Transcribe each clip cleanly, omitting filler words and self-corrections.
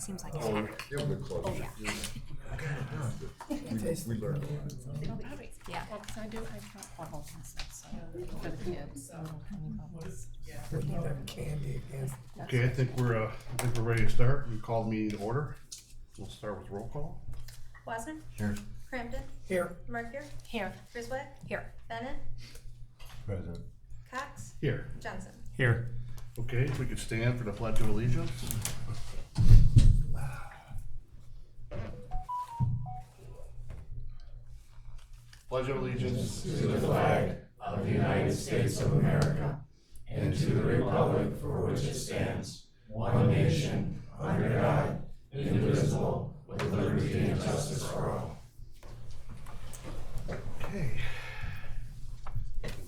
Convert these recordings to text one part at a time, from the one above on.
seems like Oh, a hack. yeah, we're close. Oh, yeah. We learned a lot. Yeah. Well, 'cause I taught bubble lessons, so for the kids, little tiny bubbles. Candy again. Okay, I think we're ready to start. We call the meeting to order. We'll start with roll call. Wasner? Here. Crampton? Here. Merkier? Here. Griswold? Here. Bennett? Present. Cox? Here. Johnson? Here. Okay, if we could stand for the Pledge of Allegiance. Pledge of Allegiance to the flag of the United States of America and to the republic for which it stands, one nation, under God, indivisible, with liberty and justice for all. Okay.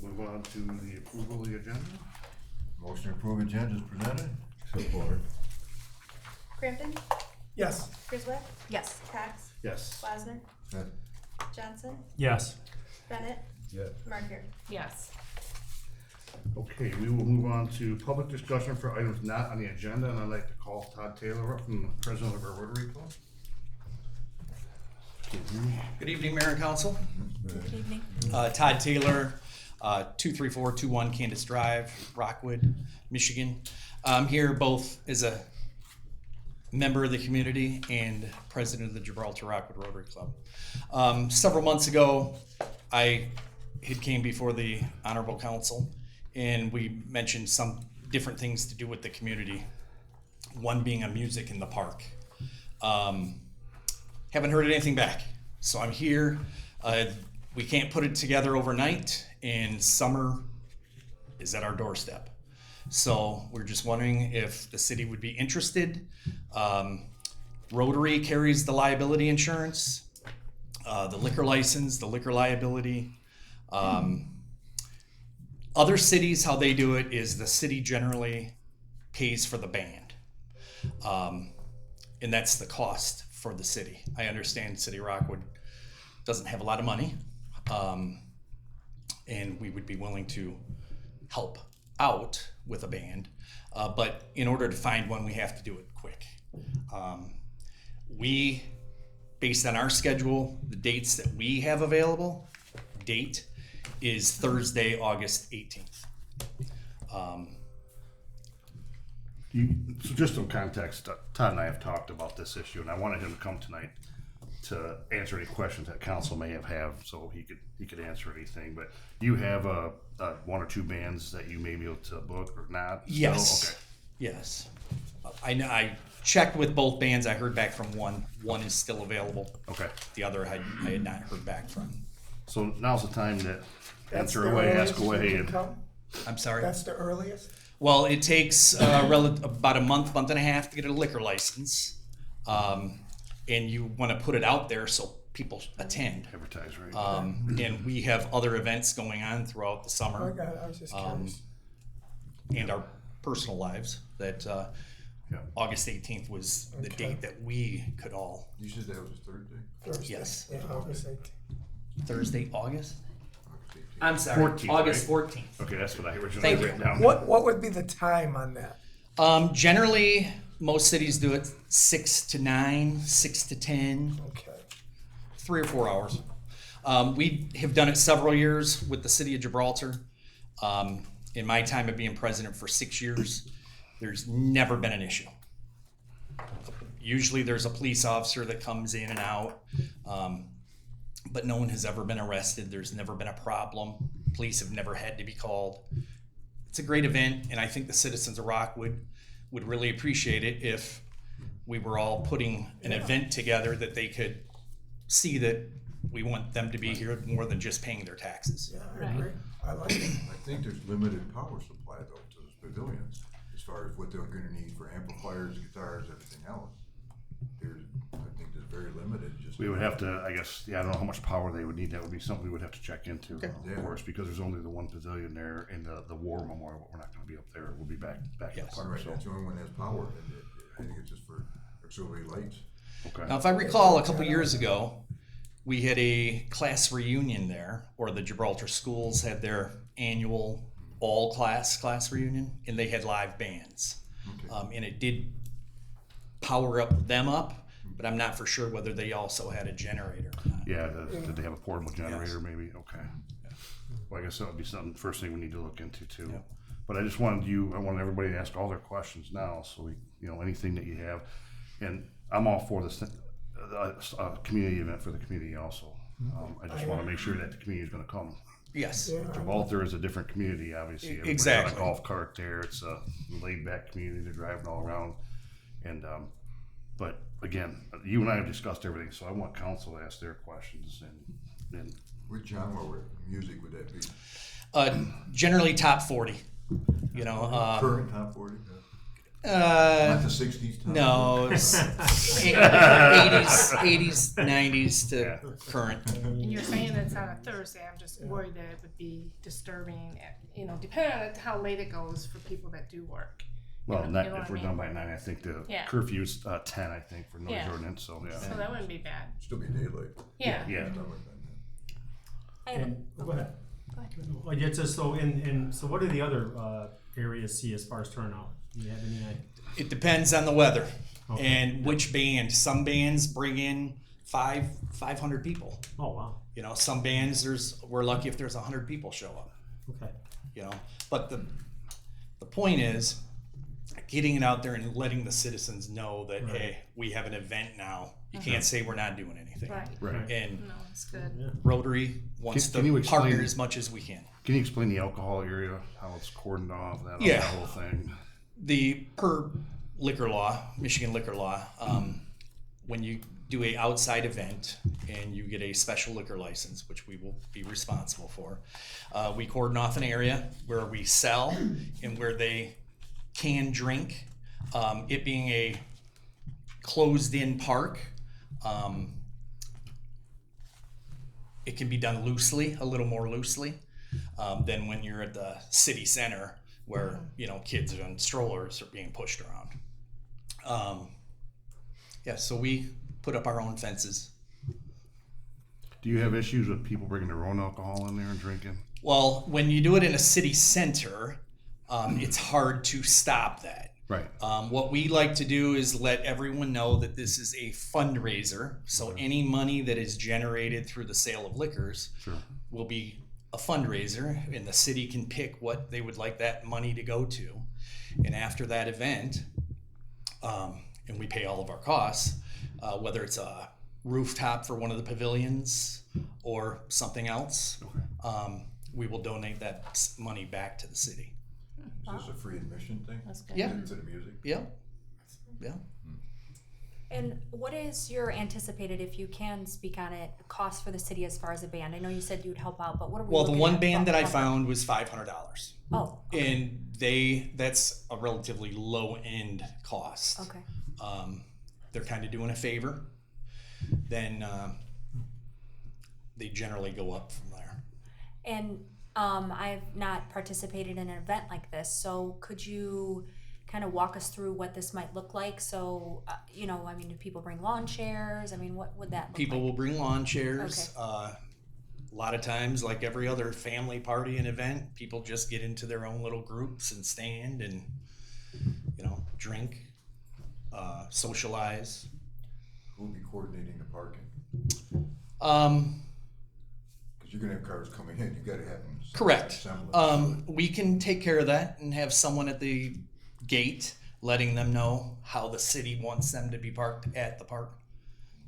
Move on to the approval of the agenda. Motion to approve agenda is presented. Support. Crampton? Yes. Griswold? Yes. Cox? Yes. Wasner? Yes. Johnson? Yes. Bennett? Yes. Merkier? Yes. Okay, we will move on to public discussion for items not on the agenda, and I'd like to call Todd Taylor up, from the president of our Rotary Club. Good evening, Mayor and Council. Good evening. Todd Taylor, 23421 Candace Drive, Rockwood, Michigan. I'm here both as a member of the community and president of the Gibraltar Rockwood Rotary Club. Several months ago, I had came before the Honorable Council, and we mentioned some different things to do with the community, one being a music in the park. Haven't heard anything back, so I'm here. We can't put it together overnight, and summer is at our doorstep. So we're just wondering if the city would be interested. Rotary carries the liability insurance, the liquor license, the liquor liability. Other cities, how they do it is the city generally pays for the band. And that's the cost for the city. I understand City Rockwood doesn't have a lot of money, and we would be willing to help out with a band, but in order to find one, we have to do it quick. We, based on our schedule, the dates that we have available, date is Thursday, August 18th. So just some context, Todd and I have talked about this issue, and I wanted him to come tonight to answer any questions that council may have, so he could answer anything. But you have one or two bands that you may be able to book or not? Yes. So, okay. Yes. I checked with both bands. I heard back from one. One is still available. Okay. The other I had not heard back from. So now's the time to That's answer the away, earliest ask you away. can And, come? I'm sorry. That's the earliest? Well, it takes about a month and a half to get a liquor license, and you want to put it out there so people attend. advertise, right? And we have other events going on throughout the I summer got it, I was just curious. and our personal lives. That Yeah. August 18th was the Okay. date that we could all. You said that was Thursday? Thursday. yes. Yeah, August 18th. Thursday, August. August 18th. I'm sorry, 14th, August right? 14th. Okay, that's what I originally Thank written you. down. What would be the time on that? Generally, most cities do it 6 to 9, 6 to 10. Okay. 3 or 4 hours. We have done it several years with the city of Gibraltar. In my time of being president for 6 years, there's never been an issue. Usually there's a police officer that comes in and out, but no one has ever been arrested. There's never been a problem. Police have never had to be called. It's a great event, and I think the citizens of Rockwood would really appreciate it if we were all putting an event together that they could see that we want them to be here more than just paying their taxes. Yeah, I agree. I like it. I think there's limited power supply though to those pavilions, as far as what they're gonna need for amplifiers, guitars, everything else. I think there's very limited, just. We would have to, I guess, I don't know how much power they would need. That would be something we would have to check into, Okay. of course, because there's only the one pavilion there in the War Memorial, but we're not gonna be up there. We'll be back in the Yes. park, Right, so, that's the only one that has power, and I think it's just for auxiliary lights. okay. Now, if I recall, a couple years ago, we had a class reunion there, or the Gibraltar schools had their annual all class reunion, and they had live bands. Okay. And it did power up them up, but I'm not for sure whether they also had a generator or not. Yeah, did they have a portable generator maybe? Okay. Well, I guess that would be something, first thing we need to look into too. Yeah. But I just wanted everybody to ask all their questions now, so we, anything that you have. And I'm all for this, community event for the community also. I just wanna make sure that the community is gonna come. Yes. Gibraltar is a different community, obviously. Everybody's Exactly. got a golf cart there. It's a laid-back community. They're driving all around. And, but again, you and I have discussed everything, so I want council to ask their questions and What genre music would that be? Generally top 40, Current top 40? Not uh, the 60s top no, 40? it's 80s, 90s to current. And you're saying it's on a Thursday, I'm just worried that it would be disturbing, depending on how late it goes for people that do work. well, You know if what I we're mean? done by 9, I think the Yeah. curfew's 10, I think, for noise Yeah. ordinance, so yeah. So that wouldn't be bad. Still be daylight. Yeah. Yeah. Stuff like that. I have And, go ahead. Go ahead. Well, yeah, just so, so what do the other, areas see as far as turnout? Do you have any idea? It depends on the weather Okay. and which band. Some bands bring in 500 people. Oh, wow, Some bands we're lucky if there's 100 people show up. okay. But the point is getting it out there and letting the citizens know that Right. hey, we have an event now. You can't say we're not doing anything. Right. Right. And No, it's good. Yeah. Rotary wants Can you to partner explain- as much as we can. Can you explain the alcohol area, how it's cordoned off, that Yeah. whole thing? Per liquor law, Michigan liquor law, when you do a outside event and you get a special liquor license, which we will be responsible for, we cordon off an area where we sell and where they can drink. It being a closed-in park, it can be done loosely, a little more loosely, than when you're at the city center where, kids and strollers are being pushed around. So we put up our own fences. Do you have issues with people bringing their own alcohol in there and drinking? Well, when you do it in a city center, it's hard to stop that. Right. What we like to do is let everyone know that this is a fundraiser. So any money that is generated through the sale of liquors Sure. will be a fundraiser, and the city can pick what they would like that money to go to. And after that event, and we pay all of our costs, whether it's a rooftop for one of the pavilions or something else, we will donate that money back to the city. Is this a free admission thing? That's good. Yeah. To the music? Yep. Yeah. And what is your anticipated, if you can speak on it, cost for the city as far as a band? I know you said you'd help out, but what are we Well, the looking one at band that I bumper? found was $500. Oh, And that's a relatively low end cost. okay. They're kind of doing a favor. Then they generally go up from there. And I've not participated in an event like this, so could you kind of walk us through what this might look like? So, do people bring lawn chairs? What would that look People like? will bring lawn chairs. Okay. A lot of times, like every other family party and event, people just get into their own little groups and stand and, drink, socialize. Who will be coordinating the parking? Um, Because you're gonna have cars coming in, you gotta have them. Correct. assembled. We can take care of that and have someone at the gate letting them know how the city wants them to be parked at the park.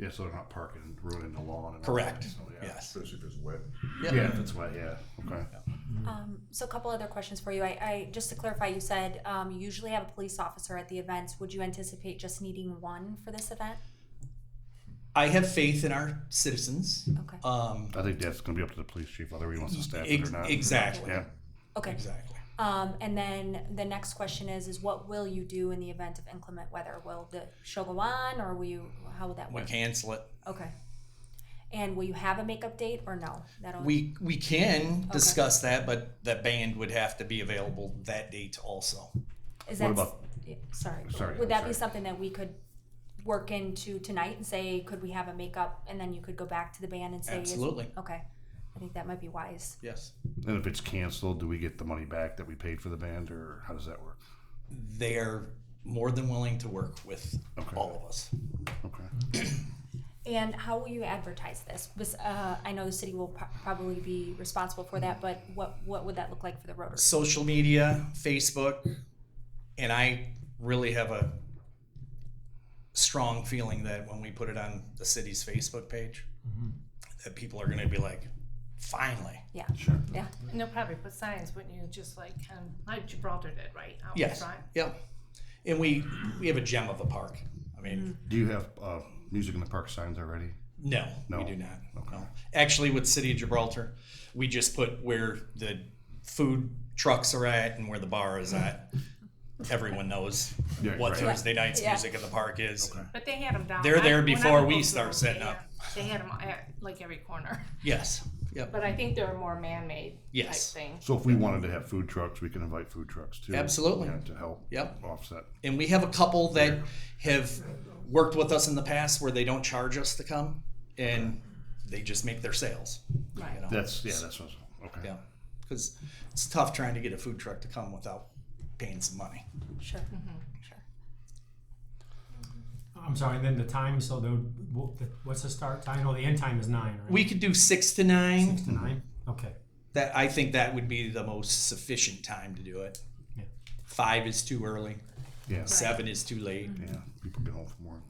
Yeah, so they're not parking and ruining the lawn. And Correct. everything, so, yeah. Yes. Especially if it's wet. Yep. Yeah, if it's wet, yeah. Okay. So a couple other questions for you. I just to clarify, you said you usually have a police officer at the events. Would you anticipate just needing one for this event? I have faith in our citizens. Okay. I think that's gonna be up to the police chief, whether he wants to staff it or not. Exactly. Yeah. Okay. Exactly. And then the next question is what will you do in the event of inclement weather? Will the show go on, or how would that We work? cancel it. Okay. And will you have a makeup date or no? We can discuss that, but the band would have to be available that date also. Is What that about- sorry? I'm Would that be sorry. something that we could work into tonight and say, could we have a makeup, and then you could go back to the band and say, Absolutely. okay. I think that might be wise. Yes. And if it's canceled, do we get the money back that we paid for the band, or how does that work? They are more than willing to work with Okay. all of us. Okay. And how will you advertise this? I know the city will probably be responsible for that, but what would that look like for the Rotary? Social media, Facebook, and I really have a strong feeling that when we put it on the city's Facebook page, that people are going to be like, finally. Yeah. Sure. Yeah. And they'll probably put signs, wouldn't you, just like Gibraltar did, right? Out in Yes. front. Yep. And we have a gem of a park. I mean, Do you have music in the park signs already? no, No. we do not. Okay. No. Actually, with City of Gibraltar, we just put where the food trucks are at and where the bar is at. Everyone knows Yeah, what right. Thursday night's Yeah. music in the park is. Okay. But they had them down. They're there when I before would we go start through, setting yeah, up. They had them at like every corner. Yes. Yep. But I think they're more man-made Yes. type thing. So if we wanted to have food trucks, we can invite food trucks too. Absolutely. Yeah, to help Yep. offset. And we have a couple that have worked with us in the past where they don't charge us to come and they just make their sales. Right. You know? That's what. Okay. Yeah. Because it's tough trying to get a food truck to come without paying some money. Sure. Mm-hmm. Sure. I'm sorry, and then the time, so what's the start time? No, the end time is 9, right? We could do 6 to 9. 6 to 9? Okay. That I think that would be the most sufficient time to do it. Yeah. 5 is too early. Yeah. 7 is too late. Yeah. People get home from work.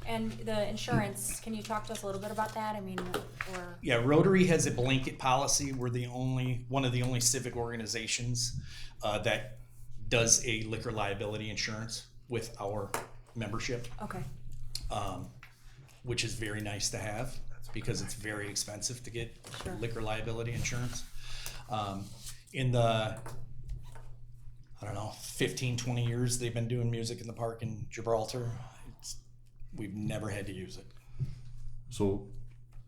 And the insurance, can you talk to us a little bit about that? I mean, or Yeah, Rotary has a blanket policy. We're one of the only civic organizations that does a liquor liability insurance with our membership, okay. which is very nice to have because it's very expensive to get Sure. liquor liability insurance. In the, 15, 20 years they've been doing music in the park in Gibraltar, we've never had to use it. So,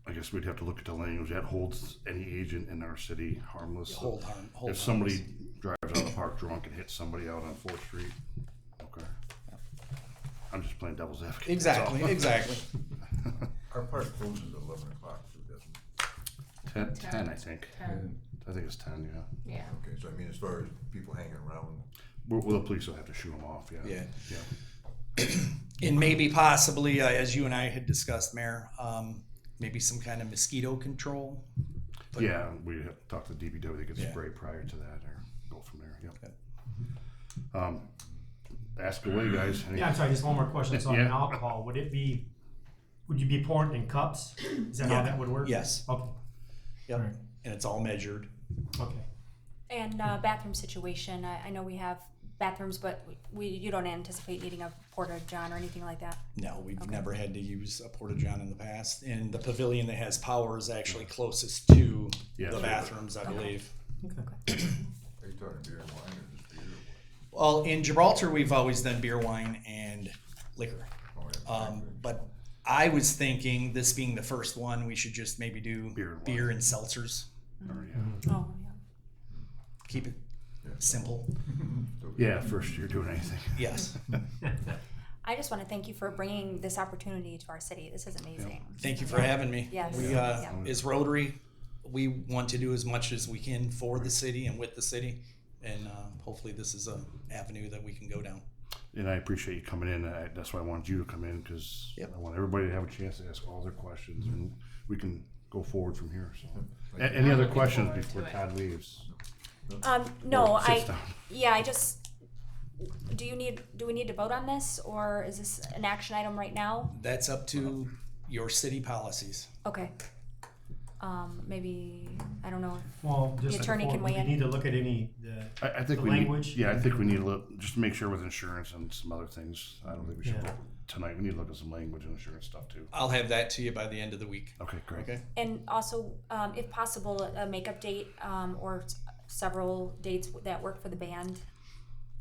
I guess we'd have to look at the language that holds any agent in our city harmless. Hold If somebody drives out of the park drunk and hits somebody out on 4th Street, okay. I'm just playing devil's advocate. that's all. Exactly. Our park closes at 11 o'clock, so it doesn't. 10, I think. 10. I think it's 10, yeah. Yeah. Okay, so I mean, as far as people hanging around, Well, the police will have to shoot them off, yeah. Yeah. And maybe possibly, as you and I had discussed, Mayor, maybe some kind of mosquito control. But- Yeah, we have to talk to the DPW, they could Yeah. spray prior to that or go from there, yep. Ask away, guys. Any- Yeah, I'm sorry, just one more question. So on Yeah. alcohol, would you be pouring in cups? Is that Yeah. how that would work? Yes. Okay, Yep. Alright. And it's all measured. okay. And bathroom situation. I know we have bathrooms, but you don't anticipate needing a porta john or anything like that. No, we've Okay. never had to use a porta john in the past. And the pavilion that has power is actually closest to Yeah. the bathrooms, I believe. Okay. are you talking beer and wine or just beer? Well, in Gibraltar, we've always done beer, wine, and liquor. Or wine? But I was thinking, this being the first one, we should just maybe do Beer and beer and seltzers. Or, yeah. Oh, yeah. Keep it simple. Yeah, first you're doing anything. Yes. I just want to thank you for bringing this opportunity to our city. This is amazing. Thank you for having me. Yes. We, Yeah. as Rotary, we want to do as much as we can for the city and with the city. And hopefully this is an avenue that we can go down. And I appreciate you coming in. That's why I wanted you to come in because Yep. I want everybody to have a chance to ask all their questions and we can go forward from here. So, Thank you. any other looking questions forward before to it. Todd leaves? No, Or sits down? I just, do we need to vote on this or is this an action item right now? That's up to your city policies. Okay. Maybe, I don't know. Well, just The attorney before, can weigh we in. need to look at I think The we language? need. Yeah, I think we need to look just to make sure with insurance and some other things. I don't think we should Yeah. vote tonight. We need to look at some language and insurance stuff too. I'll have that to you by the end of the week. Okay, great. Okay? And also, if possible, a makeup date, or several dates that work for the band,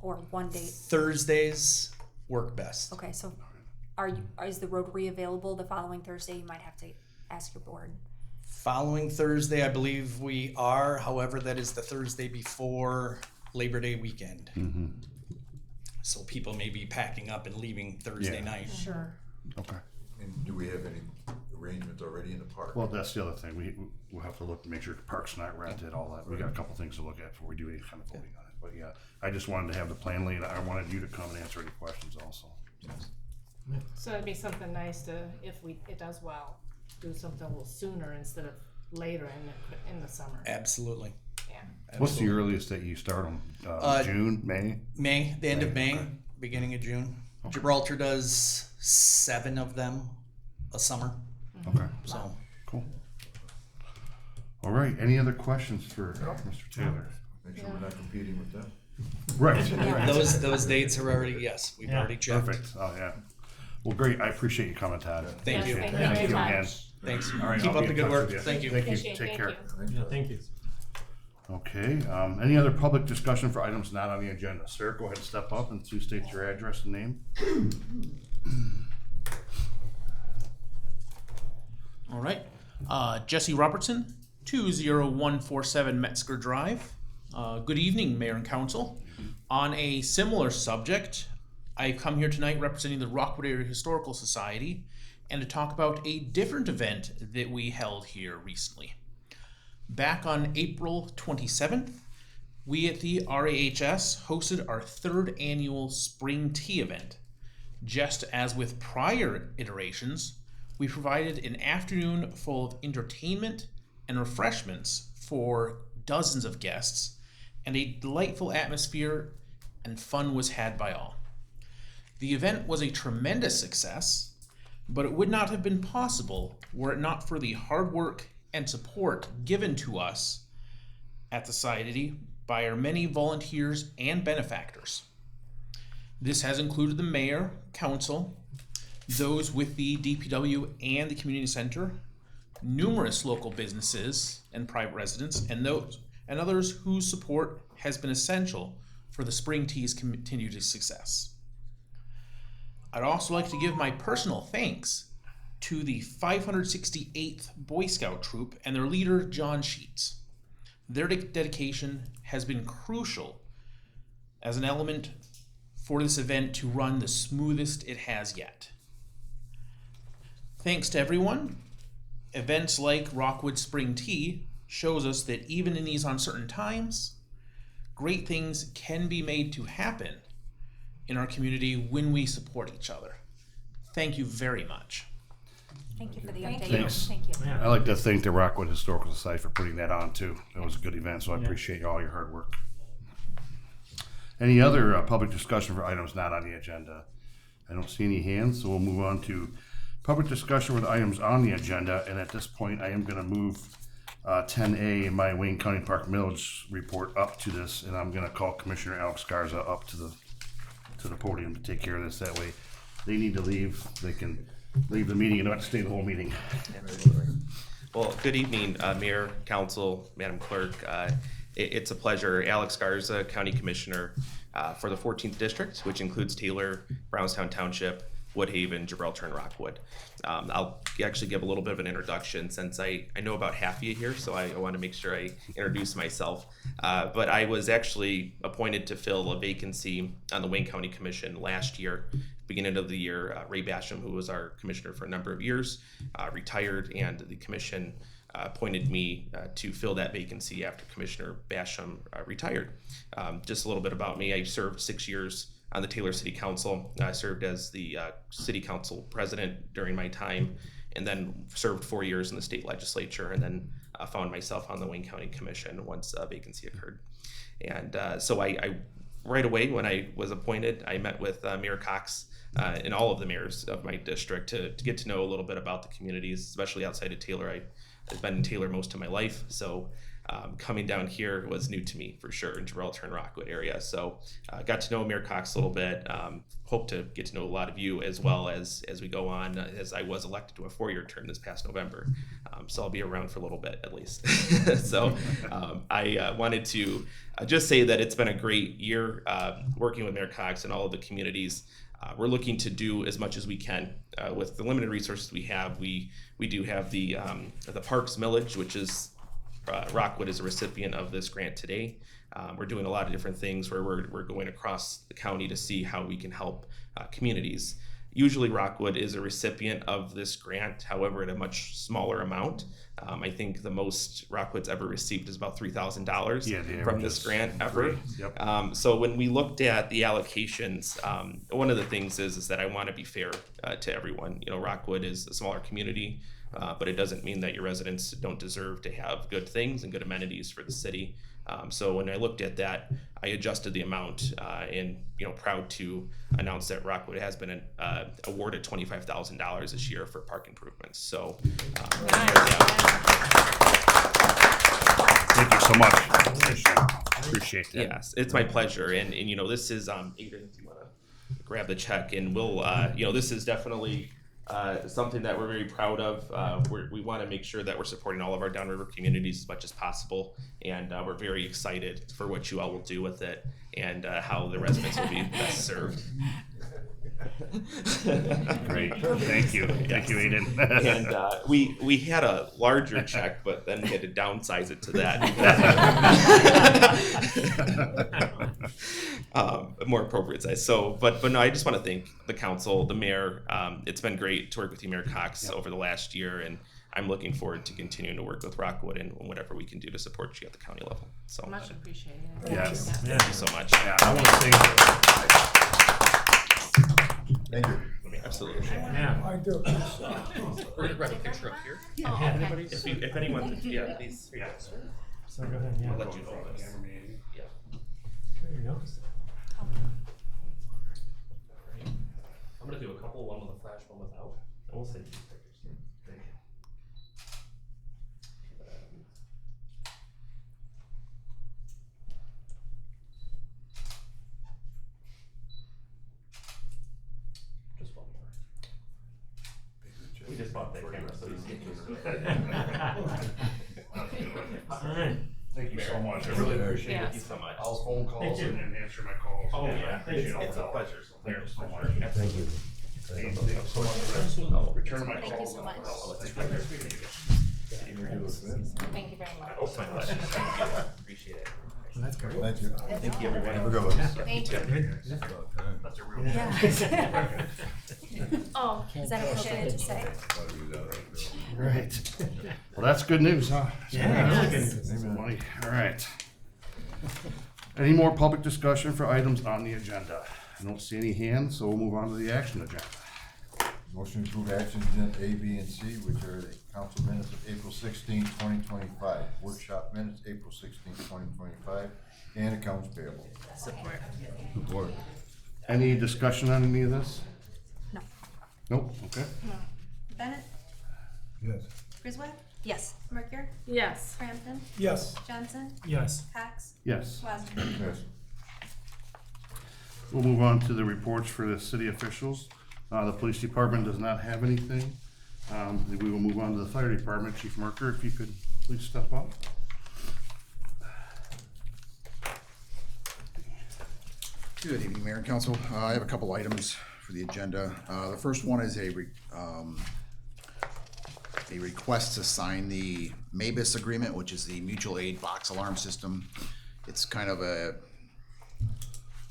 or one date. Thursdays work best. Okay, so is the Rotary available the following Thursday? You might have to ask your board. Following Thursday, I believe we are. However, that is the Thursday before Labor Day weekend. Mm-hmm. So people may be packing up and leaving Thursday Yeah. night. Sure. Okay. And do we have any arrangements already in the park? Well, that's the other thing. We'll have to look to make sure the park's not rented. All that. We got a couple things to look at before we do any kind of voting on it. But yeah, I just wanted to have the plan laid. I wanted you to come and answer any questions also. So it'd be something nice to, if it does well, do something a little sooner instead of later in the summer. Absolutely. Yeah. What's the Absolutely. earliest that you start them? Uh, June, May? May, the end of May, Okay. beginning of June. Gibraltar does 7 of them a summer. Okay, So cool. All right, any other questions for Mr. Taylor? Make sure we're not competing with them. Right. those dates are already, yes, we've already checked. Perfect. Oh, yeah. Well, great. I appreciate you coming, Todd. Thank you. Yes, Appreciate it. thank you very again. much. Thanks. All right, Keep I'll up be the in good touch work. with you. Thank you. Thank you. Appreciate Take it. care. Thank you. Thank you. Okay, any other public discussion for items not on the agenda? Sir, go ahead and step up and please state your address and name. All right. Jesse Robertson, 20147 Metzger Drive. Good evening, Mayor and Council. On a similar subject, I've come here tonight representing the Rockwood Area Historical Society and to talk about a different event that we held here recently. Back on April 27th, we at the RAHS hosted our 3rd annual Spring Tea event. Just as with prior iterations, we provided an afternoon full of entertainment and refreshments for dozens of guests, and a delightful atmosphere and fun was had by all. The event was a tremendous success, but it would not have been possible were it not for the hard work and support given to us at the Society by our many volunteers and benefactors. This has included the mayor, council, those with the DPW and the community center, numerous local businesses and private residents, and those and others whose support has been essential for the Spring Tea's continued success. I'd also like to give my personal thanks to the 568th Boy Scout Troop and their leader, John Sheets. Their dedication has been crucial as an element for this event to run the smoothest it has yet. Thanks to everyone, events like Rockwood Spring Tea shows us that even in these uncertain times, great things can be made to happen in our community when we support each other. Thank you very much. Thank you for the Thank update. you. Thanks. Thank you. I'd like to thank the Rockwood Historical Society for putting that on too. It was a good event, so I Yeah. appreciate all your hard work. Any other public discussion for items not on the agenda? I don't see any hands, so we'll move on to public discussion with items on the agenda. And at this point, I am going to move 10A in my Wayne County Park Millage report up to this, and I'm going to call Commissioner Alex Garza up to the podium to take care of this. That way, they need to leave. They can leave the meeting and not stay the whole meeting. Well, good evening, Mayor, Council, Madam Clerk. It's a pleasure. Alex Garza, County Commissioner for the 14th District, which includes Taylor, Brownstown Township, Woodhaven, Gibraltar, and Rockwood. I'll actually give a little bit of an introduction since I know about half of you here, so I want to make sure I introduce myself. But I was actually appointed to fill a vacancy on the Wayne County Commission last year. Beginning of the year, Ray Basham, who was our commissioner for a number of years, retired, and the commission appointed me to fill that vacancy after Commissioner Basham retired. Just a little bit about me. I served 6 years on the Taylor City Council. I served as the City Council President during my time, and then served 4 years in the state legislature, and then found myself on the Wayne County Commission once a vacancy occurred. And so I right away when I was appointed, I met with Mayor Cox and all of the mayors of my district to get to know a little bit about the communities, especially outside of Taylor. I've been in Taylor most of my life, so coming down here was new to me for sure in Gibraltar and Rockwood area. So got to know Mayor Cox a little bit. Hope to get to know a lot of you as well as we go on, as I was elected to a 4-year term this past November. So I'll be around for a little bit at least. So I wanted to just say that it's been a great year working with Mayor Cox and all of the communities. We're looking to do as much as we can with the limited resources we have. We do have the Parks Millage, which is Rockwood is a recipient of this grant today. We're doing a lot of different things where we're going across the county to see how we can help communities. Usually Rockwood is a recipient of this grant, however, at a much smaller amount. I think the most Rockwood's ever received is about $3,000 Yeah, the from average this is grant ever. 3. Yep. So when we looked at the allocations, one of the things is that I want to be fair to everyone. You know, Rockwood is a smaller community, but it doesn't mean that your residents don't deserve to have good things and good amenities for the city. So when I looked at that, I adjusted the amount, and proud to announce that Rockwood has been awarded $25,000 this year for park improvements. So, Thank you so much. Appreciate that. yes, it's my pleasure. And this is Aiden, if you want to grab the check, and we'll this is definitely something that we're very proud of. We want to make sure that we're supporting all of our downriver communities as much as possible, and we're very excited for what you all will do with it and how the residents will be best served. Great. Thank you. Thank you, Aiden. And we had a larger check, but then we had to downsize it to that. More appropriate size. So, but no, I just want to thank the council, the mayor. It's been great to work with you, Mayor Cox, over the last year, and I'm looking forward to continuing to work with Rockwood and whatever we can do to support you at the county level. So, Much appreciated. Yes. thank you so much. Yeah, I want to say Thank you. Absolutely. I do. We're gonna grab a picture up here. If anyone, yeah, please. Yeah. So go ahead, yeah. I'll let you know this. Yeah. There you go. I'm gonna do a couple, one with a flash, one without. And we'll send you these pictures. Thank you. Just one more. We just bought that camera, so he's getting used to it. Alright. thank you so much. I really appreciate Yes. Thank you so much. all the phone calls and answer my calls. Oh, I yeah. appreciate all It's the a help. pleasure. Thank you so much. Thank you. Thank you so much for returning my Thank you calls. so much. Thank you very much. Oh, my pleasure. Appreciate it. That's great. Thank you. Thank you, everyone. Have a good one. Thank you. That's a real. Oh, is that appropriate to say? Right. Well, that's good news, huh? Yeah. Money. All right. Any more public discussion for items on the agenda? I don't see any hands, so we'll move on to the action agenda. Motion to approve action agenda A, B, and C, which are the council minutes of April 16, 2025, workshop minutes, April 16, 2025, and accounts payable. Support. Support. Any discussion on any of this? No. Nope, okay. Bennett, Yes. Griswold, Yes. Mercure, Yes. Crampton, Yes. Johnson, Yes. Cox, Yes. Wasserman. Yes. We'll move on to the reports for the city officials. The police department does not have anything. We will move on to the fire department. Chief Merker, if you could please step up. Good evening, Mayor and Council. I have a couple items for the agenda. The first one is a request to sign the MABUS agreement, which is the mutual aid box alarm system. It's kind of a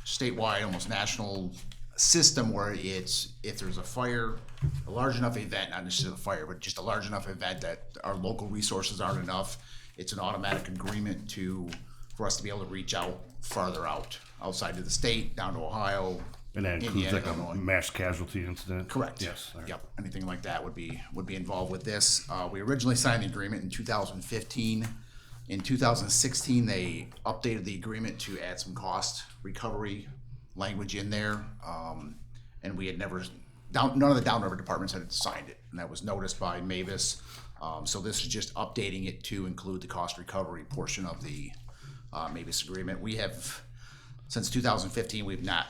statewide, almost national system where it's, if there's a fire, a large enough event, not necessarily a fire, but just a large enough event that our local resources aren't enough, it's an automatic agreement for us to be able to reach out farther outside of the state, down to Ohio. And that includes Indiana, like a Illinois. mass casualty incident? Correct. Yes. all right. Yep, anything like that would be involved with this. We originally signed the agreement in 2015. In 2016, they updated the agreement to add some cost recovery language in there. And we had none of the downriver departments had signed it, and that was noticed by Mavis. So this is just updating it to include the cost recovery portion of the Mavis agreement. We have, since 2015, we've not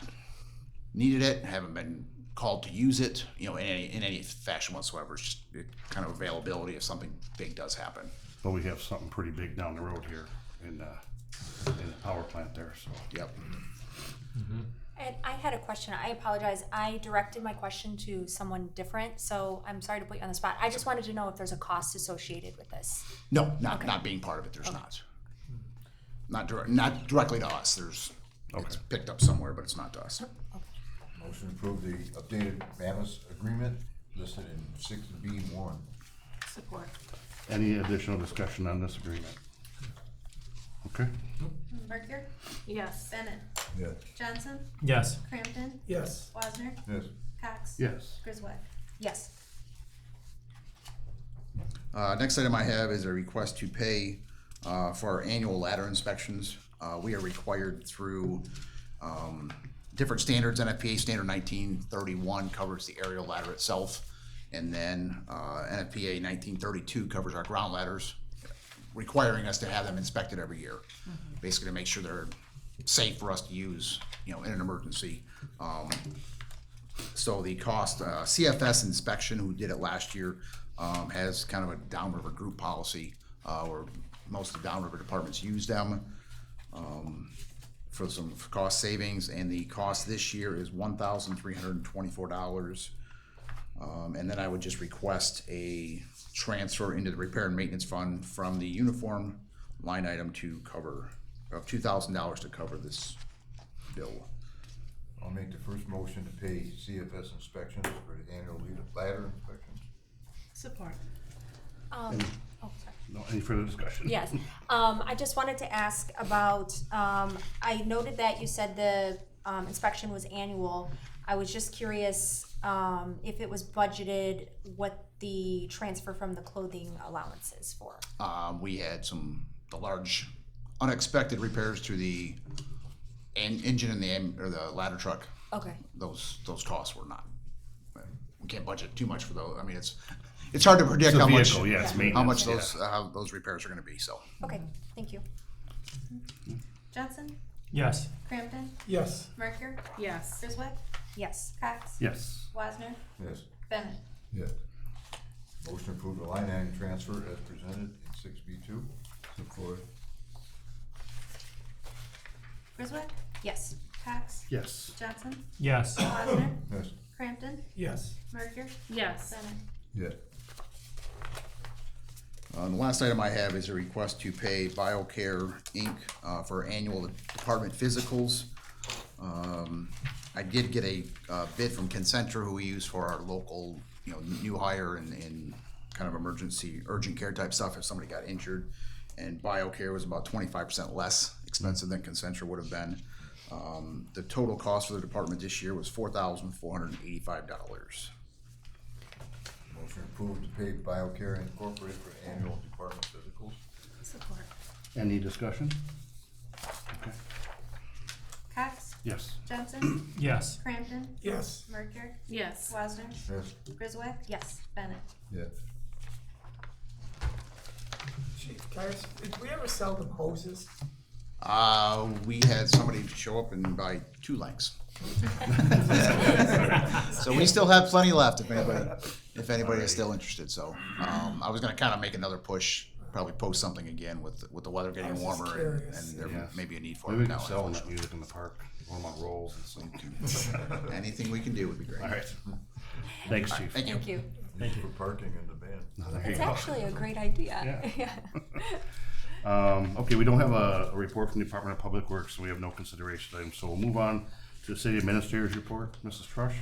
needed it, haven't been called to use it, in any fashion whatsoever. It's just kind of availability if something big does happen. But we have something pretty big down the road here in the power plant there, so. Yep. And I had a question. I apologize. I directed my question to someone different, so I'm sorry to put you on the spot. I just wanted to know if there's a cost associated with this. No, not Okay. not being part of it. There's Okay. not directly to us. It's Okay. picked up somewhere, but it's not to us. Motion to approve the updated MAMIS agreement listed in 6B1. Support. Any additional discussion on this agreement? Okay, Merker, Yes. Bennett, Yes. Johnson, Yes. Crampton, Yes. Wasner, Yes. Cox. yes. Griswold. Yes. Next item I have is a request to pay for our annual ladder inspections. We are required through different standards. NFPA standard 1931 covers the aerial ladder itself, and then NFPA 1932 covers our ground ladders, requiring us to have them inspected every year, basically to make sure they're safe for us to use, in an emergency. So the cost, CFS Inspection, who did it last year, has kind of a downriver group policy, where most of the downriver departments use them for some cost savings, and the cost this year is $1,324. And then I would just request a transfer into the repair and maintenance fund from the uniform line item to cover, of $2,000 to cover this bill. I'll make the first motion to pay CFS Inspections for the annual ladder inspections. Support. Oh, sorry. No, any further discussion? Yes, I just wanted to ask about, I noted that you said the inspection was annual. I was just curious if it was budgeted, what the transfer from the clothing allowance is for. We had the large unexpected repairs to the engine and the ladder truck. Okay. Those costs were not, we can't budget too much for those. I mean, it's hard to predict It's a how much, vehicle, yeah, it's how maintenance, much yeah. how those repairs are gonna be, so. Okay, thank you. Johnson, Yes. Crampton, Yes. Merker, Yes. Griswold. Yes. Cox. Yes. Wasner, Yes. Bennett. Yes. Motion to approve the line item transfer as presented in 6B2. Support. Griswold. Yes. Cox. Yes. Johnson, Yes. Wasner, Yes. Crampton, Yes. Merker, Yes. Bennett. Yes. The last item I have is a request to pay BioCare Inc. For annual department physicals. I did get a bid from Concentra, who we use for our local, new hire and kind of emergency, urgent care type stuff if somebody got injured. And BioCare was about 25% less expensive than Concentra would have been. The total cost for the department this year was $4,485. Motion approved to pay BioCare Incorporated for annual department physicals. Support. Any discussion? Okay, Cox. yes. Johnson, Yes. Crampton, Yes. Merker, Yes. Wasner, Yes. Griswold. Yes. Bennett. Yes. Chief, guys, did we ever sell them hoses? We had somebody show up and buy 2 lengths. So we still have plenty left if anybody is still interested, so, I was gonna kinda make another push, probably post something again with the weather I getting was just warmer curious. and there Yeah. may be a need for Maybe we it can now. sell them that music in the park, or on rolls and stuff. Anything we can do would be great. All right. Thanks, chief. Thank you. Thank you. Thank you for parking in the van. There you It's go. actually a great idea. Yeah. Okay, we don't have a report from the Department of Public Works, and we have no consideration items, so we'll move on to the city administrator's report. Mrs. Trush?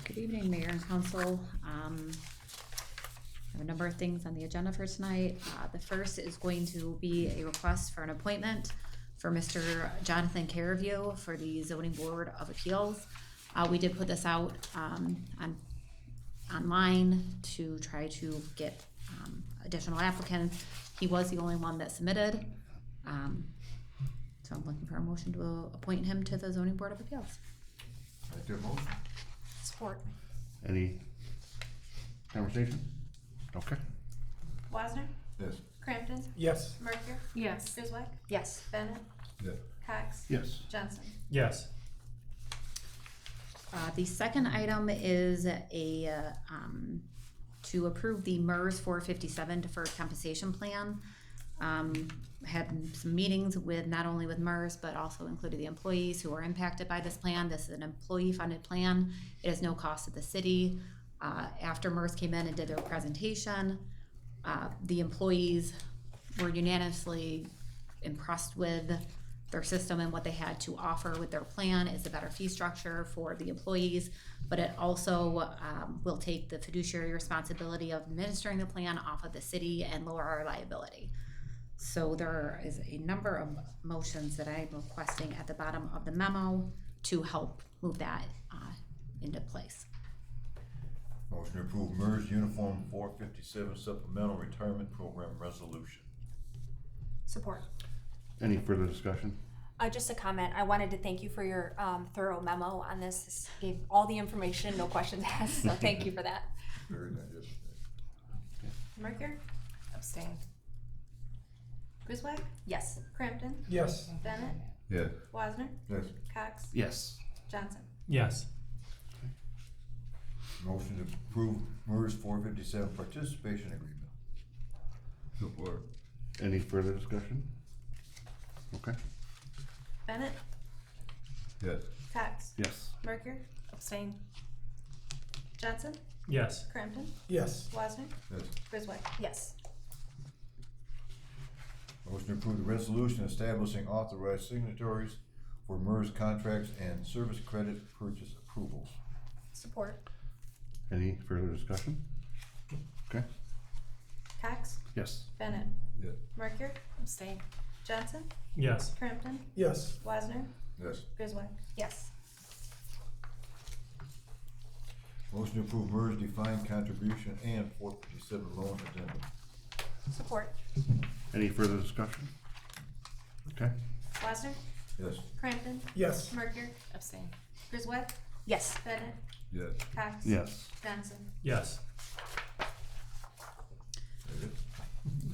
Good evening, Mayor and Council. I have a number of things on the agenda for tonight. The first is going to be a request for an appointment for Mr. Jonathan Caravio for the Zoning Board of Appeals. We did put this out online to try to get additional applicants. He was the only one that submitted. So I'm looking for a motion to appoint him to the Zoning Board of Appeals. Make that motion. Support. Any conversation? Okay. Wasner, Yes. Crampton, Yes. Merker, Yes. Griswold. Yes. Bennett. Yes. Cox. Yes. Johnson. Yes. The second item is to approve the MERS 457 deferred compensation plan. Had some meetings with not only with MERS, but also included the employees who are impacted by this plan. This is an employee funded plan. It has no cost to the city. After MERS came in and did their presentation, the employees were unanimously impressed with their system and what they had to offer with their plan is a better fee structure for the employees, but it also will take the fiduciary responsibility of administering the plan off of the city and lower our liability. So there is a number of motions that I'm requesting at the bottom of the memo to help move that into place. Motion to approve MERS Uniform 457 Supplemental Retirement Program Resolution. Support. Any further discussion? Just a comment. I wanted to thank you for your thorough memo on this. This gave all the information, no questions asked, so thank you for that. Very nice. Merker, Abstain. Griswold, Yes. Crampton, Yes. Bennett, Yes. Wasner, Yes. Cox, Yes. Johnson. Yes. Motion to approve MERS 457 Participation Agreement. Support. Any further discussion? Okay. Bennett, Yes. Cox, Yes. Merker, Abstain. Johnson, Yes. Crampton, Yes. Wasner, Yes. Griswold. Yes. Motion to approve the resolution establishing authorized signatories for MERS contracts and service credit purchase approvals. Support. Any further discussion? Okay. Cox, Yes. Bennett, Yes. Merker, Abstain. Johnson, Yes. Crampton, Yes. Wasner, Yes. Griswold. Yes. Motion to approve MERS defined contribution and 457 loan addendum. Support. Any further discussion? Okay. Wasner, Yes. Crampton, Yes. Merker, Abstain. Griswold, Yes. Bennett, Yes. Cox, Yes. Johnson. Yes.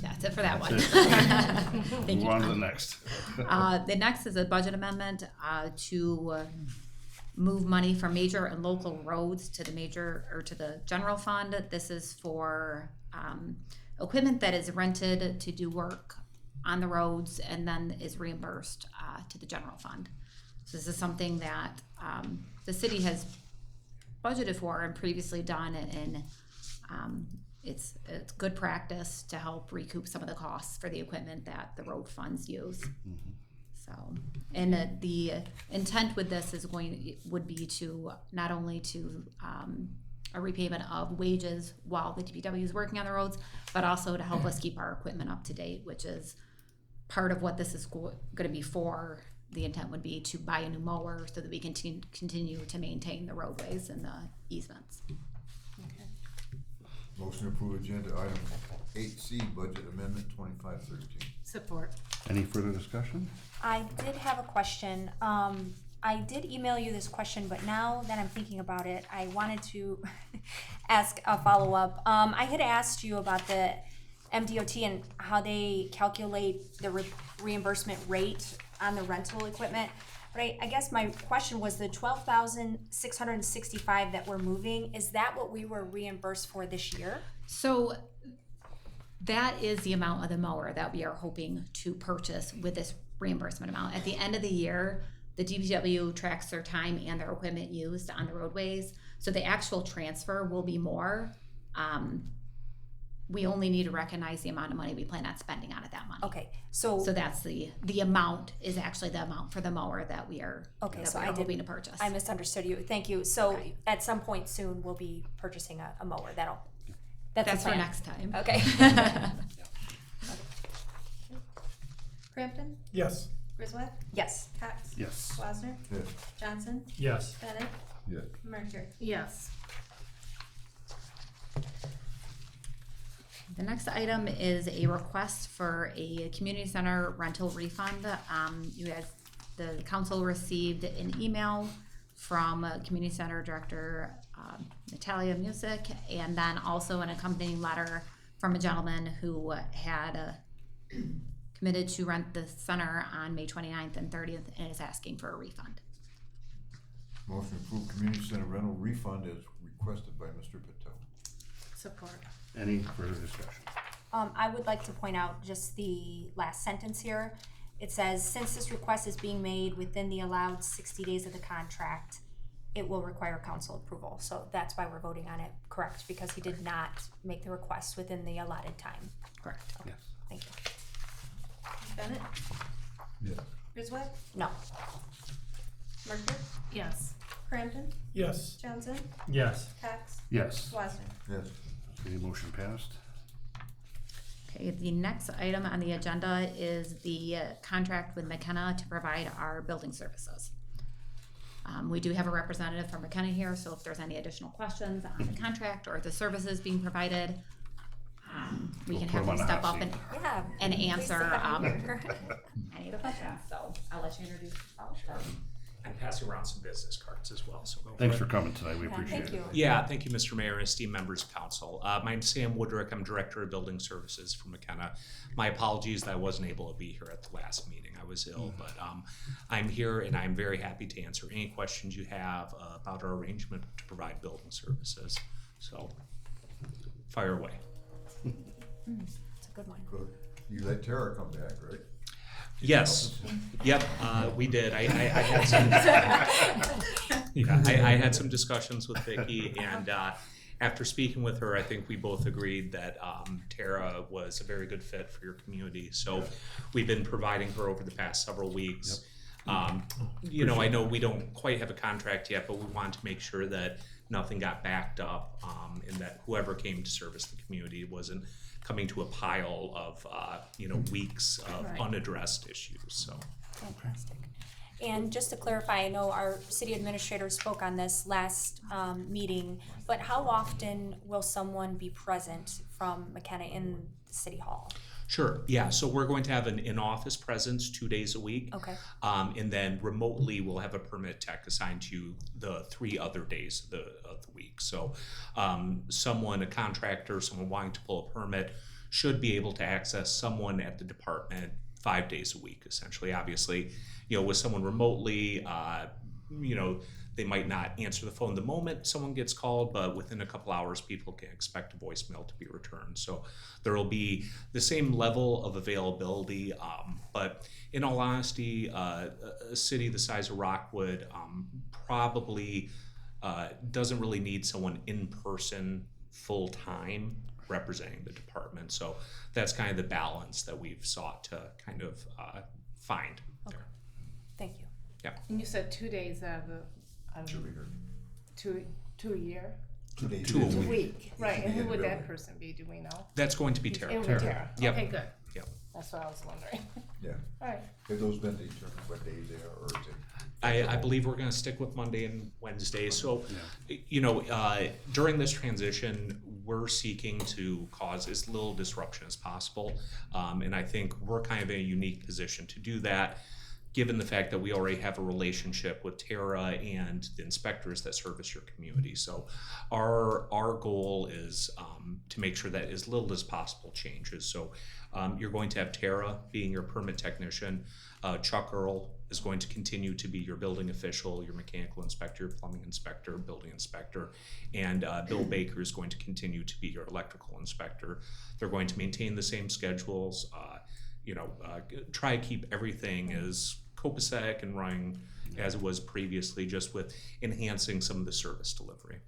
That's it for that one. That's it. Thank Move you. on to the next. The next is a budget amendment to move money from major and local roads to the general fund. This is for equipment that is rented to do work on the roads and then is reimbursed to the general fund. So this is something that the city has budgeted for and previously done, and it's good practice to help recoup some of the costs for the equipment that the road funds use. So, and the intent with this would be to not only to a repayment of wages while the DPW is working on the roads, but also to help us keep our equipment up to date, which is part of what this is going to be for. The intent would be to buy a new mower so that we can continue to maintain the roadways and the easements. Motion to approve agenda item 8C, budget amendment 2513. Support. Any further discussion? I did have a question. I did email you this question, but now that I'm thinking about it, I wanted to ask a follow-up. I had asked you about the MDOT and how they calculate the reimbursement rate on the rental equipment. But I guess my question was the $12,665 that we're moving, is that what we were reimbursed for this year? So that is the amount of the mower that we are hoping to purchase with this reimbursement amount. At the end of the year, the DPW tracks their time and their equipment used on the roadways. So the actual transfer will be more. We only need to recognize the amount of money we plan on spending on it that month. Okay, so that's the amount is actually the amount for the mower that we are hoping to purchase. I misunderstood you. Thank you. So Okay. at some point soon, we'll be purchasing a mower. That's for the plan. next time. Okay. Crampton, Yes. Griswold, Yes. Cox, Yes. Wasner, Yes. Johnson, Yes. Bennett, Yes. Merker. Yes. The next item is a request for a community center rental refund. The council received an email from community center director Natalia Music, and then also an accompanying letter from a gentleman who had committed to rent the center on May 29th and 30th and is asking for a refund. Motion to approve community center rental refund as requested by Mr. Patel. Support. Any further discussion? I would like to point out just the last sentence here. It says, since this request is being made within the allowed 60 days of the contract, it will require council approval. So that's why we're voting on it, correct? Because he did not make the request within the allotted time. Correct. Okay, Yes. thank you. Bennett, Yes. Griswold, No. Merker, Yes. Crampton, Yes. Johnson, Yes. Cox, Yes. Wasner. Yes. Okay, motion passed. Okay, the next item on the agenda is the contract with McKenna to provide our building services. We do have a representative from McKenna here, so if there's any additional questions on the contract or the services being provided, we We'll can put have him on them the step hot up seat. Yeah. and Please answer sit down here. any of the questions. So I'll let you introduce yourself. I'm passing around some business cards as well, so go Thanks for for coming tonight. We Yeah, appreciate thank it. you. Yeah, thank you, Mr. Mayor and esteemed members of council. My name's Sam Woodrick. I'm Director of Building Services for McKenna. My apologies that I wasn't able to be here at the last meeting. I was ill, but I'm here and I'm very happy to answer any questions you have about our arrangement to provide building services. So, fire away. It's a good one. Good. You let Tara come back, right? Yes. Yep. We did. I had some. Yeah, I had some discussions with Vicki, and after speaking with her, I think we both agreed that Tara was a very good fit for your community. So we've been providing her over the past several weeks. You know, I know we don't quite have a contract yet, but we want to make sure that nothing got backed up, and that whoever came to service the community wasn't coming to a pile of you know, weeks of Right. unaddressed issues. So. Fantastic. And just to clarify, I know our city administrator spoke on this last meeting, but how often will someone be present from McKenna in the city hall? Sure. Yeah. So we're going to have an in-office presence 2 days a week. Okay. And then remotely, we'll have a permit tech assigned to the 3 other days of the week. So someone, a contractor, someone wanting to pull a permit should be able to access someone at the department 5 days a week, essentially. Obviously, you know, with someone remotely, you know, they might not answer the phone the moment someone gets called, but within a couple hours, people can expect a voicemail to be returned. So there will be the same level of availability, but in all honesty, a city the size of Rockwood probably doesn't really need someone in person full time representing the department. So that's kind of the balance that we've sought to kind of find there. Thank you. Yeah. And you said 2 days out of two a year? 2 days. 2 a A week. week, right, and In who the would that building. person be, do we know? That's going to be Tara. It would be Tara, Yep. okay, good. Yep. That's what I was wondering. Yeah. Alright, Have those been determined what days they are, or is it? I believe we're going to stick with Monday and Wednesday. So, you know, during this transition, we're seeking to cause as little disruption as possible. And I think we're kind of in a unique position to do that, given the fact that we already have a relationship with Tara and the inspectors that service your community. So our goal is to make sure that as little as possible changes. So you're going to have Tara being your permit technician. Chuck Earl is going to continue to be your building official, your mechanical inspector, your plumbing inspector, building inspector, and Bill Baker is going to continue to be your electrical inspector. They're going to maintain the same schedules, you know, try to keep everything as copacetic and running as it was previously, just with enhancing some of the service delivery.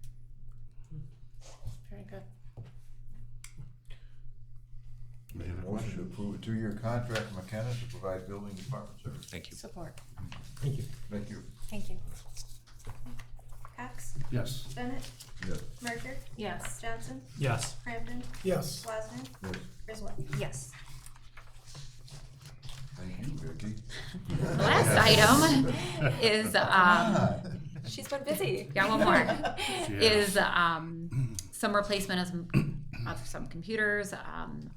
very good. Any other Motion to questions? approve a 2-year contract with McKenna to provide building department service. Thank you. Support. Thank you. Thank you. Thank you. Cox, Yes. Bennett, Yes. Merker, Yes. Johnson, Yes. Crampton, Yes. Wasner, Yes. Griswold. Yes. Thank you, Vicki. The last item is, She's been busy. got one more, Yeah. is some replacement of some computers.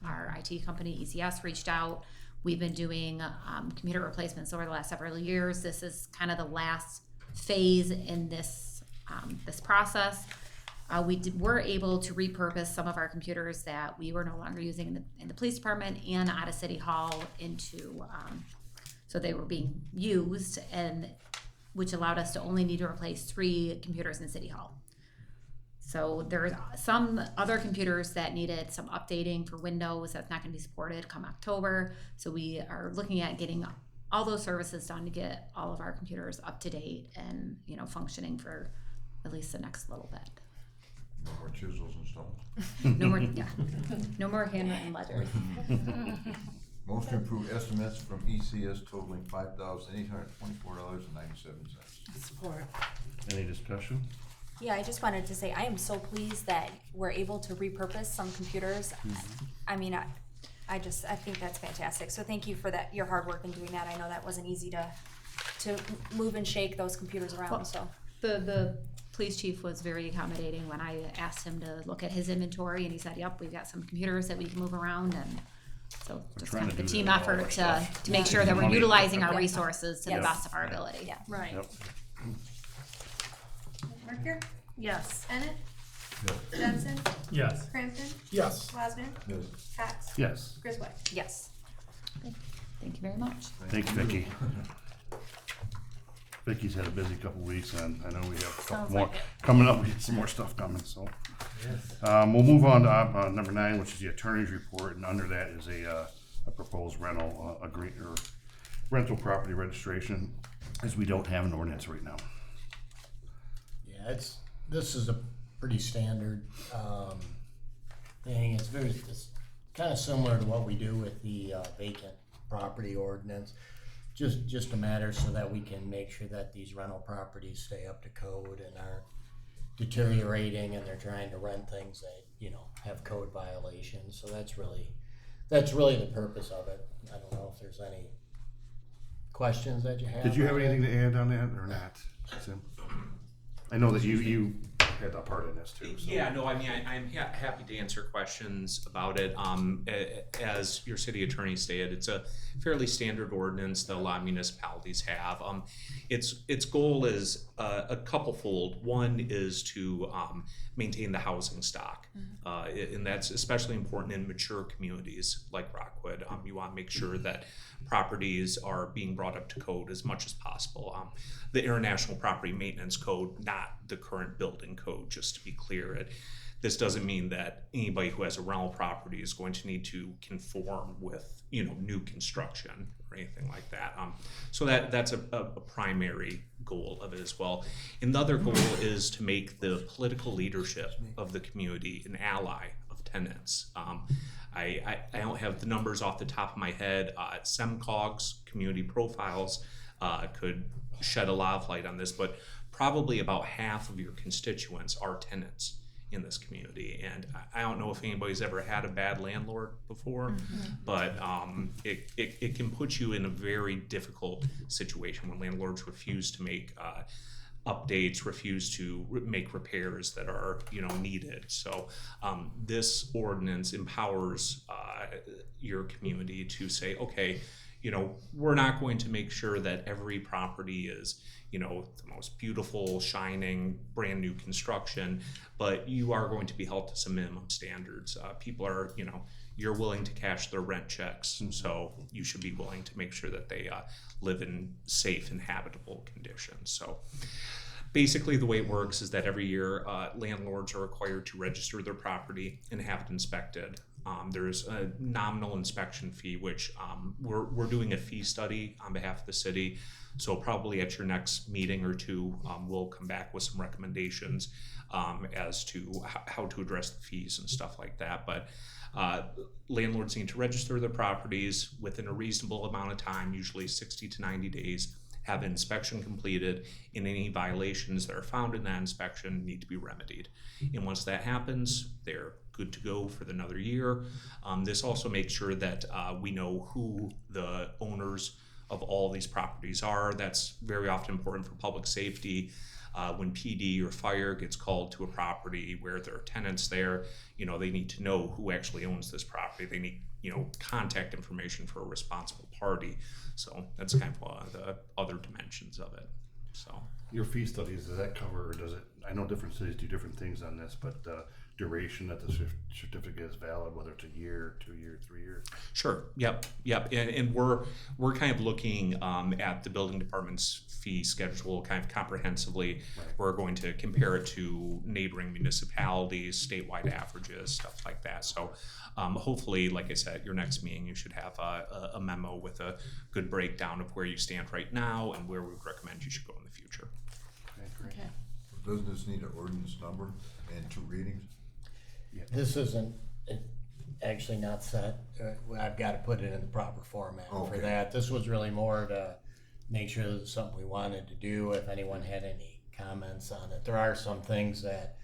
Our IT company, ECS, reached out. We've been doing computer replacements over the last several years. This is kind of the last phase in this this process. We were able to repurpose some of our computers that we were no longer using in the police department and out of City Hall into, so they were being used, and which allowed us to only need to replace 3 computers in City Hall. So there's some other computers that needed some updating for Windows that's not going to be supported come October. So we are looking at getting all those services done to get all of our computers up to date and, you know, functioning for at least the next little bit. No more chisels and stones. No more, yeah, no more handwritten letters. Motion to approve estimates from ECS totaling $5,824.97. Support. Any discussion? Yeah, I just wanted to say, I am so pleased that we're able to repurpose some computers. I mean, I think that's fantastic. So thank you for that, your hard work in doing that. I know that wasn't easy to move and shake those computers around, Well, so. The police chief was very accommodating when I asked him to look at his inventory, and he said, yep, we've got some computers that we can move around, and so just trying kind of to the do team that with all effort our to stuff. make sure that we're Money. utilizing our Yeah. resources to the Yes. best of our ability. Yeah. Right. Yep. Merker? Yes. Bennett? Jensen? Yes. Crampton? Yes. Wasman? Yes. Cox? Yes. Griswold? Yes. Thank you very much. Thanks, Vicky. Vicky's had a busy couple weeks, and I know we have a couple Sounds more like it. coming up. We have some more stuff coming, so. We'll move on to number 9, which is the attorney's report, and under that is a proposed rental or rental property registration, as we don't have an ordinance right now. Yeah, this is a pretty standard thing. It's kind of similar to what we do with the vacant property ordinance. Just a matter so that we can make sure that these rental properties stay up to code and aren't deteriorating, and they're trying to rent things that, have code violations. So that's really the purpose of it. I don't know if there's any questions that you have. Did you have on it. anything to add on that, or not, Tim? I know that you had a part in this too. So. Yeah, no, I mean, I'm happy to answer questions about it. As your city attorney stated, it's a fairly standard ordinance that a lot of municipalities have. Its goal is a couple-fold. One is to maintain the housing stock, and that's especially important in mature communities like Rockwood. You want to make sure that properties are being brought up to code as much as possible. The International Property Maintenance Code, not the current building code, just to be clear. This doesn't mean that anybody who has a rental property is going to need to conform with, new construction or anything like that. So that's a primary goal of it as well. Another goal is to make the political leadership of the community an ally of tenants. I don't have the numbers off the top of my head. SEMCOG's community profiles could shed a lot of light on this, but probably about half of your constituents are tenants in this community. And I don't know if anybody's ever had a bad landlord before, but it can put you in a very difficult situation when landlords refuse to make updates, refuse to make repairs that are needed. So this ordinance empowers your community to say, okay, we're not going to make sure that every property is the most beautiful, shining, brand new construction, but you are going to be held to some minimum standards. People are, you're willing to cash their rent checks, so you should be willing to make sure that they live in safe and habitable conditions. So basically the way it works is that every year landlords are required to register their property and have it inspected. There's a nominal inspection fee, which we're doing a fee study on behalf of the city. So probably at your next meeting or two, we'll come back with some recommendations as to how to address the fees and stuff like that. But landlords need to register their properties within a reasonable amount of time, usually 60 to 90 days, have an inspection completed, and any violations that are found in that inspection need to be remedied. And once that happens, they're good to go for another year. This also makes sure that we know who the owners of all these properties are. That's very often important for public safety. When PD or fire gets called to a property where there are tenants there, they need to know who actually owns this property. They need, contact information for a responsible party. So that's kind of one of the other dimensions of it. So your fee studies, does that cover, or does it, I know different cities do different things on this, but duration that the certificate is valid, whether it's a year, 2 years, 3 years? Sure. Yep. And we're kind of looking at the building department's fee schedule kind of comprehensively. Right. We're We're going to compare it to neighboring municipalities, statewide averages, stuff like that. So hopefully, like I said, at your next meeting, you should have a memo with a good breakdown of where you stand right now and where we would recommend you should go in the future. Okay, great. Okay. Doesn't this need an ordinance number and 2 readings? This isn't, actually not set. I've got to put it in the proper format for Okay. that. This was really more to make sure that it's something we wanted to do. If anyone had any comments on it, there are some things that,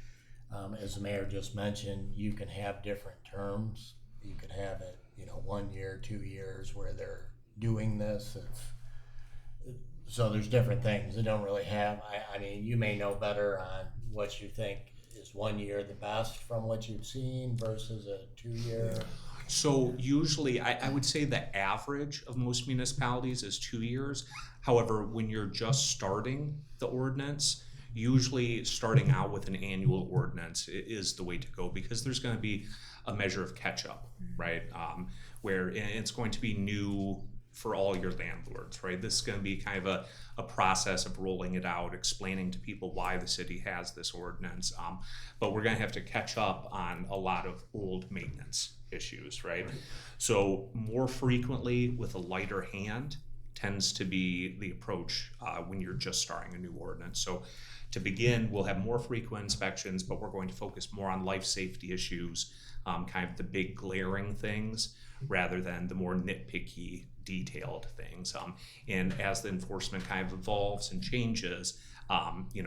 as the mayor just mentioned, you can have different terms. You could have it, 1 year, 2 years, where they're doing this. So there's different things. They don't really have. I mean, you may know better on what you think is 1 year the best from what you've seen versus a 2 year. So usually, I would say the average of most municipalities is 2 years. However, when you're just starting the ordinance, usually starting out with an annual ordinance is the way to go, because there's going to be a measure of catch up, right? Where it's going to be new for all your landlords, right? This is going to be kind of a process of rolling it out, explaining to people why the city has this ordinance. But we're going to have to catch up on a lot of old maintenance issues, right? So more frequently with a lighter hand tends to be the approach when you're just starting a new ordinance. So to begin, we'll have more frequent inspections, but we're going to focus more on life safety issues, kind of the big glaring things, rather than the more nitpicky, detailed things. And as the enforcement kind of evolves and changes,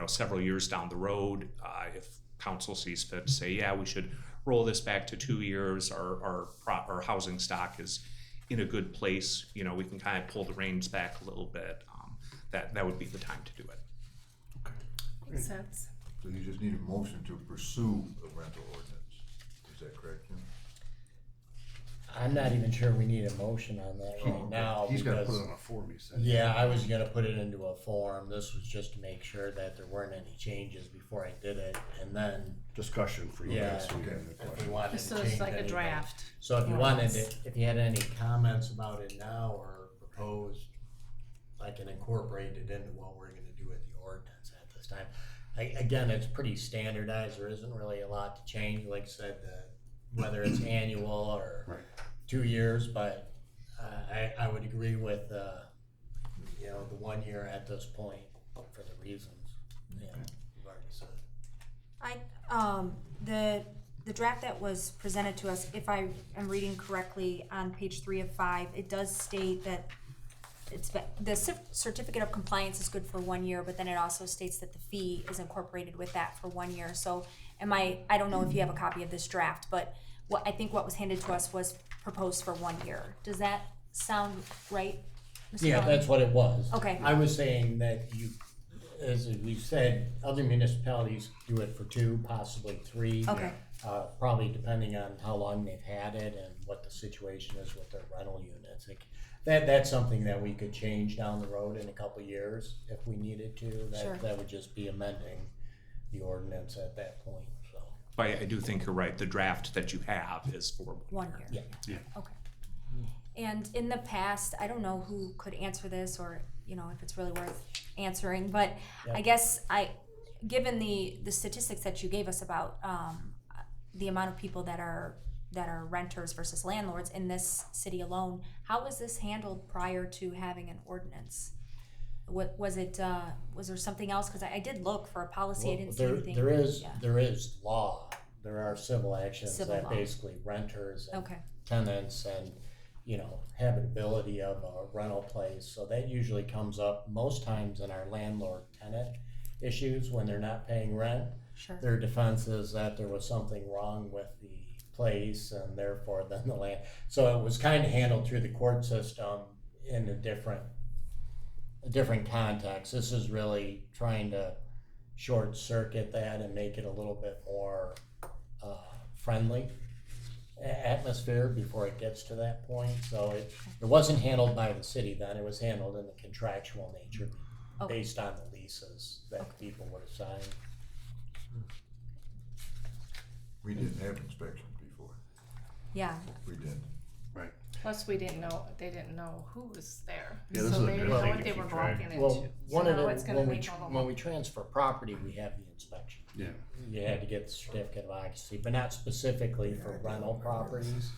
several years down the road, if council sees fit to say, yeah, we should roll this back to 2 years, our housing stock is in a good place, we can kind of pull the reins back a little bit. That would be the time to do it. Makes sense. So you just need a motion to pursue the rental ordinance. Is that correct, Jim? I'm not even sure we need a motion on that right now. He's got to put because- it on a form, he said. Yeah, I was gonna put it into a form. This was just to make sure that there weren't any changes before I did it, and then, Discussion for you yeah, guys. so we can have a if we question. wanted Just to so change it's like a anything. draft. So if you Yeah. wanted to, if you had any comments about it now or proposed, I can incorporate it into what we're gonna do with the ordinance at this time. Again, it's pretty standardized. There isn't really a lot to change, like I said, whether it's annual or Right. 2 years, but I would agree with, the 1 year at this point for the reasons, you've already said. The draft that was presented to us, if I am reading correctly, on page 3 of 5, it does state that the certificate of compliance is good for 1 year, but then it also states that the fee is incorporated with that for 1 year. So I don't know if you have a copy of this draft, but I think what was handed to us was proposed for 1 year. Does that sound right, Mr. Yeah, Cullen? that's what it was. Okay. I was saying that as we said, other municipalities do it for 2, possibly 3. Okay. Probably depending on how long they've had it and what the situation is with their rental units. That's something that we could change down the road in a couple of years if we needed to. Sure. That would just be amending the ordinance at that point, so. But I do think you're right. The draft that you have is for 1 year. Yeah. Okay. And in the past, I don't know who could answer this, or if it's really worth answering, but Yeah. I guess given the statistics that you gave us about the amount of people that are renters versus landlords in this city alone, how was this handled prior to having an ordinance? What was it? Was there something else? Because I did look for a policy. I didn't see anything. There is Yeah. there is law. There are civil actions Civil that law. basically renters and Okay. tenants and habitability of a rental place. So that usually comes up most times in our landlord tenant issues when they're not paying rent. Sure. Their defense is that there was something wrong with the place and therefore then the land. So it was kind of handled through the court system in a different context. This is really trying to short circuit that and make it a little bit more friendly atmosphere before it gets to that point. So it wasn't handled by the city then. It was handled in the contractual nature based on the leases that people would have signed. We didn't have inspections before. Yeah. We did. Right. Plus, they didn't know who was there. Yeah, this So is a they good didn't know thing what to they keep were track. walking into. Well, So now it's gonna make all the when we transfer property, we have the inspection. Yeah. You had to get the certificate of occupancy, but not specifically for rental properties.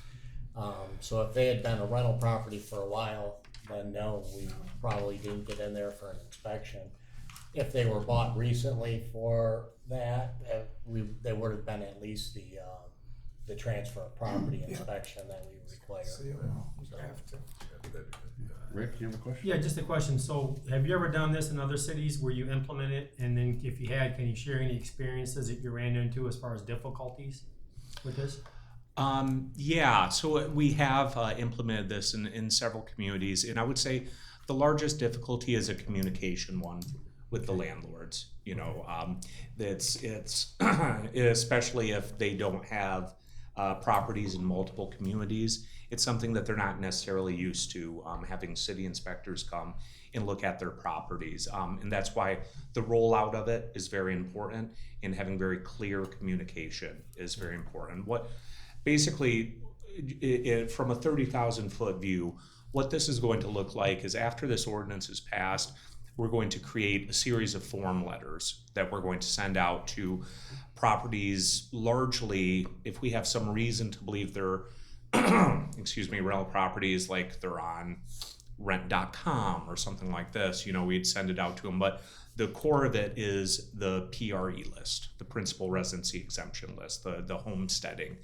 So if they had been a rental property for a while, then no, we probably didn't get in there for an inspection. If they were bought recently for that, there would have been at least the the transfer of property inspection that we require. Rick, you have a question? Yeah, just a question. So have you ever done this in other cities where you implement it? And then if you had, can you share any experiences that you ran into as far as difficulties with this? Yeah, so we have implemented this in several communities, and I would say the largest difficulty is a communication one with the landlords. You know, it's especially if they don't have properties in multiple communities. It's something that they're not necessarily used to, having city inspectors come and look at their properties. And that's why the rollout of it is very important, and having very clear communication is very important. What basically, from a 30,000 foot view, what this is going to look like is after this ordinance is passed, we're going to create a series of form letters that we're going to send out to properties, largely if we have some reason to believe they're rental properties, like they're on rent.com or something like this, you know, we'd send it out to them. But the core of it is the PRE list, the principal residency exemption list, the homesteading,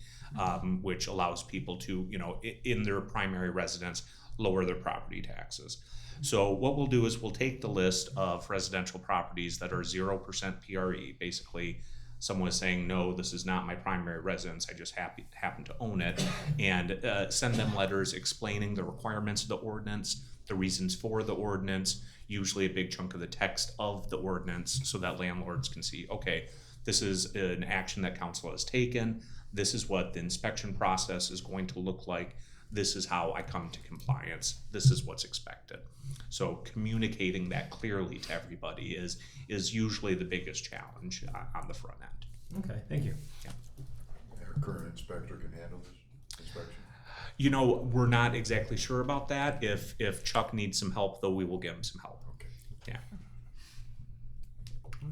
which allows people to, you know, in their primary residence, lower their property taxes. So what we'll do is we'll take the list of residential properties that are 0% PRE. Basically, someone is saying, no, this is not my primary residence, I just happen to own it, and send them letters explaining the requirements of the ordinance, the reasons for the ordinance, usually a big chunk of the text of the ordinance, so that landlords can see, okay, this is an action that council has taken, this is what the inspection process is going to look like, this is how I come to compliance, this is what's expected. So communicating that clearly to everybody is usually the biggest challenge on the front end. Okay, thank you. Yeah. Our current inspector can handle this inspection? You know, we're not exactly sure about that. If Chuck needs some help, though, we will give him some help. Okay. Yeah.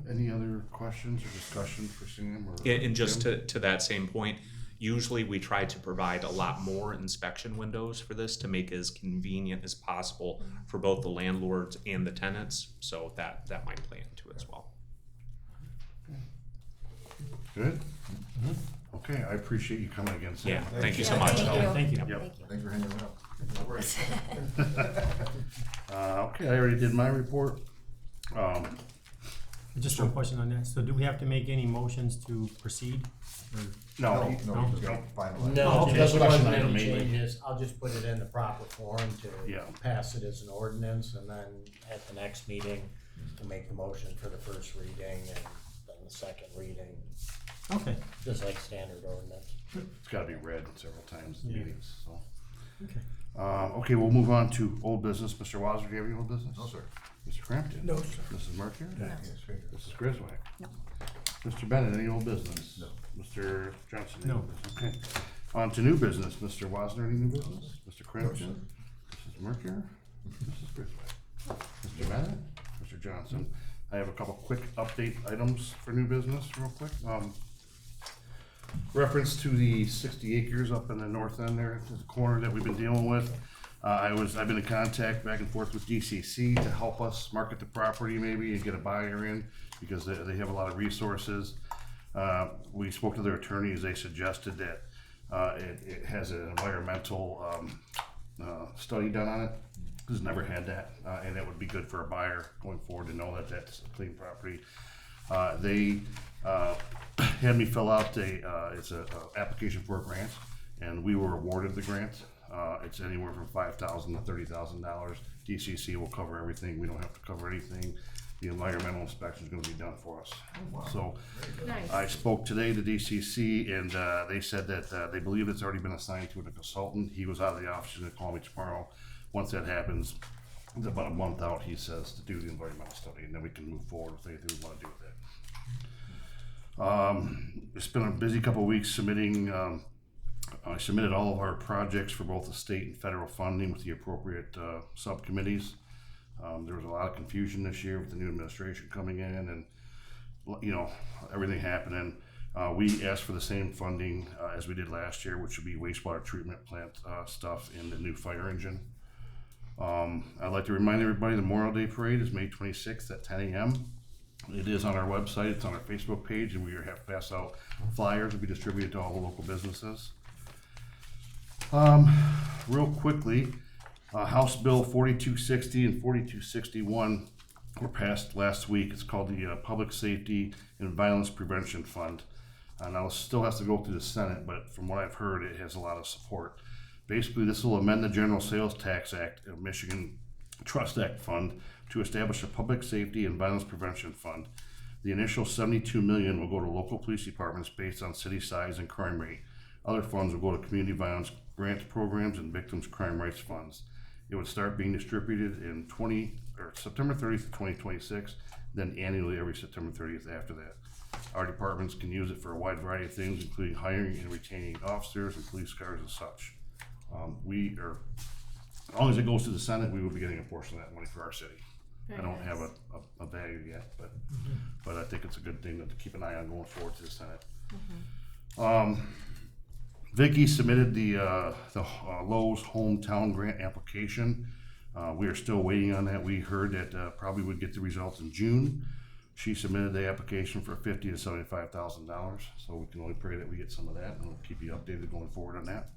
Any other questions or discussion for Sam or And just Jim? to that same point, usually we try to provide a lot more inspection windows for this to make it as convenient as possible for both the landlords and the tenants. So that might play into it as well. Good? Okay, I appreciate you coming again, Sam. Yeah, thank you so much. Thank you. Thank you. Thank you. Thanks for hanging out. Okay, I already did my report. Just one question on that. So do we have to make any motions to proceed? Or- No, No, just finalize. No, Okay. just Discussion wasn't item any mainly. changes. I'll just put it in the proper form to Yeah. pass it as an ordinance, and then at the next meeting, to make the motion for the first reading and then the second reading, Okay, just like standard ordinance. It's gotta be read several times in Yeah. meetings, so. okay. Okay, we'll move on to old business. Mr. Wazzer, do you have any old business? No, sir. Mr. Crampton? No, sir. Mrs. Mercury? Yes, sir. Mrs. Griswold? No. Mr. Bennett, any old business? No. Mr. Johnson? any No. old business? Okay. On to new business. Mr. Wazner, any new business? Mr. Crampton? Mrs. Mercury? Mrs. Griswold? Mr. Bennett? Mr. Johnson? I have a couple quick update items for new business, real quick. Reference to the 60 acres up in the north end there, to the corner that we've been dealing with. I've been in contact back and forth with DCC to help us market the property maybe and get a buyer in, because they have a lot of resources. We spoke to their attorneys, they suggested that it has an environmental study done on it. Who's never had that, and that would be good for a buyer going forward to know that that's a clean property. They had me fill out it's a application for a grant, and we were awarded the grant. It's anywhere from $5,000 to $30,000. DCC will cover everything. We don't have to cover anything. The environmental inspection is going to be done for us. So Nice. I spoke today to DCC, and they said that they believe it's already been assigned to a consultant. He was out of the office. He's going to call me tomorrow. Once that happens, it's about a month out, he says, to do the environmental study, and then we can move forward with anything we want to do with it. It's been a busy couple of weeks submitting. I submitted all of our projects for both the state and federal funding with the appropriate subcommittees. There was a lot of confusion this year with the new administration coming in, and everything happening. We asked for the same funding as we did last year, which would be wastewater treatment plant stuff and the new fire engine. I'd like to remind everybody the Memorial Day Parade is May 26th at 10 a.m. It is on our website, it's on our Facebook page, and we have passed out flyers to be distributed to all the local businesses. Real quickly, House Bill 4260 and 4261 were passed last week. It's called the Public Safety and Violence Prevention Fund. Now, it still has to go through the Senate, but from what I've heard, it has a lot of support. Basically, this will amend the General Sales Tax Act of Michigan Trust Act Fund to establish a Public Safety and Violence Prevention Fund. The initial $72 million will go to local police departments based on city size and crime rate. Other funds will go to community violence grant programs and victims' crime rights funds. It would start being distributed in September 30th, 2026, then annually every September 30th after that. Our departments can use it for a wide variety of things, including hiring and retaining officers and police cars and such. As long as it goes to the Senate, we will be getting a portion of that money for our city. I don't have a value yet, but I think it's a good thing to keep an eye on going forward to the Senate. Vicky submitted the Lowe's hometown grant application. We are still waiting on that. We heard that probably would get the results in June. She submitted the application for $50,000 to $75,000, so we can only pray that we get some of that, and we'll keep you updated going forward on that.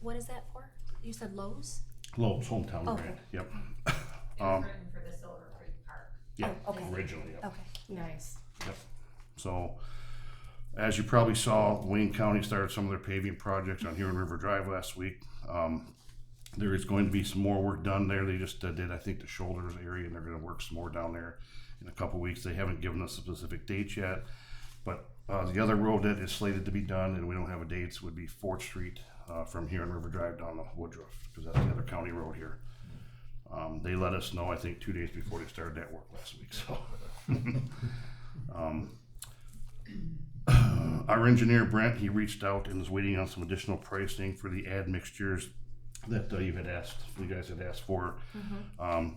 What is that for? You said Lowe's? Lowe's hometown Okay. grant. Yep. It was written for the Silver Creek Park. Yeah. Oh, okay. Originally. Yep. Okay. Nice. Yep. So, as you probably saw, Wayne County started some of their paving projects on Huron River Drive last week. There is going to be some more work done there. They just did, I think, the shoulders area, and they're going to work some more down there in a couple weeks. They haven't given us specific dates yet, but the other road that is slated to be done, and we don't have a date, would be 4th Street from Huron River Drive down to Woodruff, because that's the other county road here. They let us know, I think, 2 days before they started that work last week. So, our engineer Brent, he reached out and is waiting on some additional pricing for the add mixtures that you guys had asked for.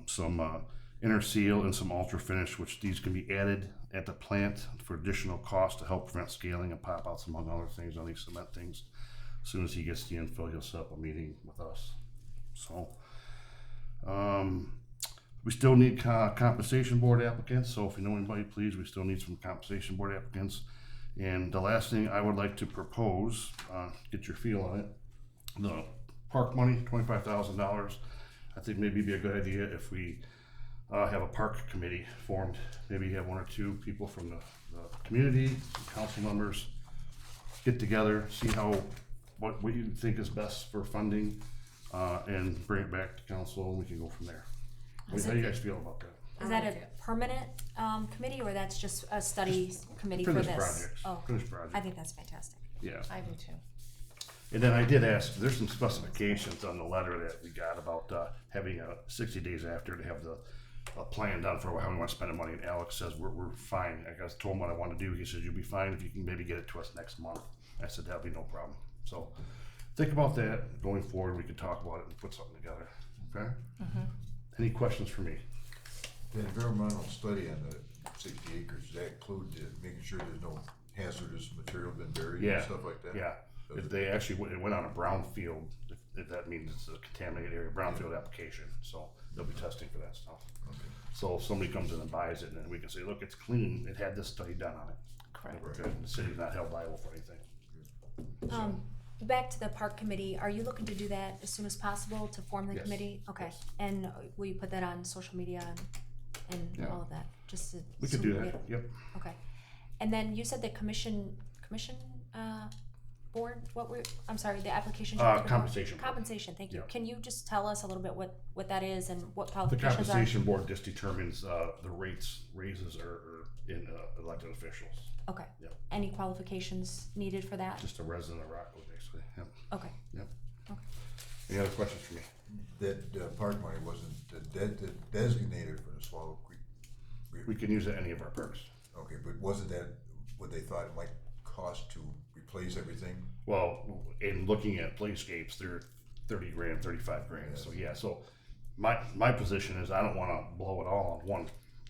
Some inner seal and some ultra finish, which these can be added at the plant for additional cost to help prevent scaling and pop outs, among other things, on these cement things. As soon as he gets the info, he'll set up a meeting with us. So, we still need compensation board applicants. So if you know anybody, please, we still need some compensation board applicants. And the last thing I would like to propose, get your feel on it, the park money, $25,000. I think maybe it'd be a good idea if we have a park committee formed. Maybe have 1 or 2 people from the community, council members, get together, see what you think is best for funding, and bring it back to council, and we can go from there. How do you guys feel about that? Is that a permanent committee, or that's just a study committee for this? Projects. Oh, Finished projects. I think that's fantastic. Yeah. I do too. And then I did ask, there's some specifications on the letter that we got about having 60 days after to have the plan done for how we want to spend the money. And Alex says we're fine. I told him what I want to do. He says you'll be fine if you can maybe get it to us next month. I said that'll be no problem. So think about that going forward. We could talk about it and put something together. Okay. Any questions for me? The environmental study on the 60 acres, does that include making sure there's no hazardous material been buried and stuff like that? Yeah. If they actually it went on a brownfield, if that means it's a contaminated area, brownfield application. So they'll be testing for that stuff. Okay. So if somebody comes in and buys it, and then we can say, look, it's clean. It had this study done on it. Correct. We're good. The city's not held liable for anything. Back to the park committee, are you looking to do that as soon as possible to form the Yes. committee? Okay, Yes. and will you put that on social media and Yeah. all of that? Just to, We could so do we that. get- Yep. Okay, and then you said the commission board, I'm sorry, the application. Compensation board. Compensation, thank you. Yeah. Can you just tell us a little bit what that is and what The qualifications are? compensation board just determines the raises are in elected officials. Okay. Yep. Any qualifications needed for that? Just a resident of Rockwood, basically. Yep. Okay. Yep. Okay. Any other questions for me? That park money wasn't designated for the Swallow Creek. We can use it any of our parks. Okay, but wasn't that what they thought it might cost to replace everything? Well, in looking at playscapes, they're 30 grand, 35 grand. Yes. So yeah, so my position is I don't want to blow it all on one.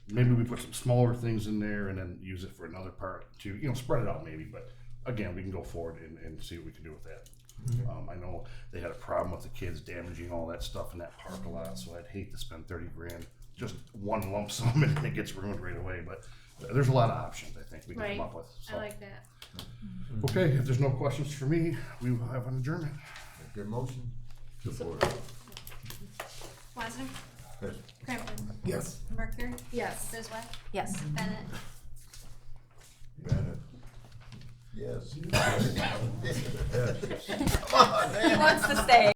Maybe we put some smaller things in there and then use it for another part to, spread it out maybe. But again, we can go forward and see what we can do with that. I know they had a problem with the kids damaging all that stuff in that park a lot, so I'd hate to spend 30 grand, just one lump sum and it gets ruined right away, but there's a lot of options I think we can Right. come up with. I So. like that. Okay, if there's no questions for me, we will have an adjournment. Good motion. Support. Wasner? Yes. Crampton? Yes. Mercury? Yes. Bizway? Yes. Bennett? Bennett. Yes. He wants to stay.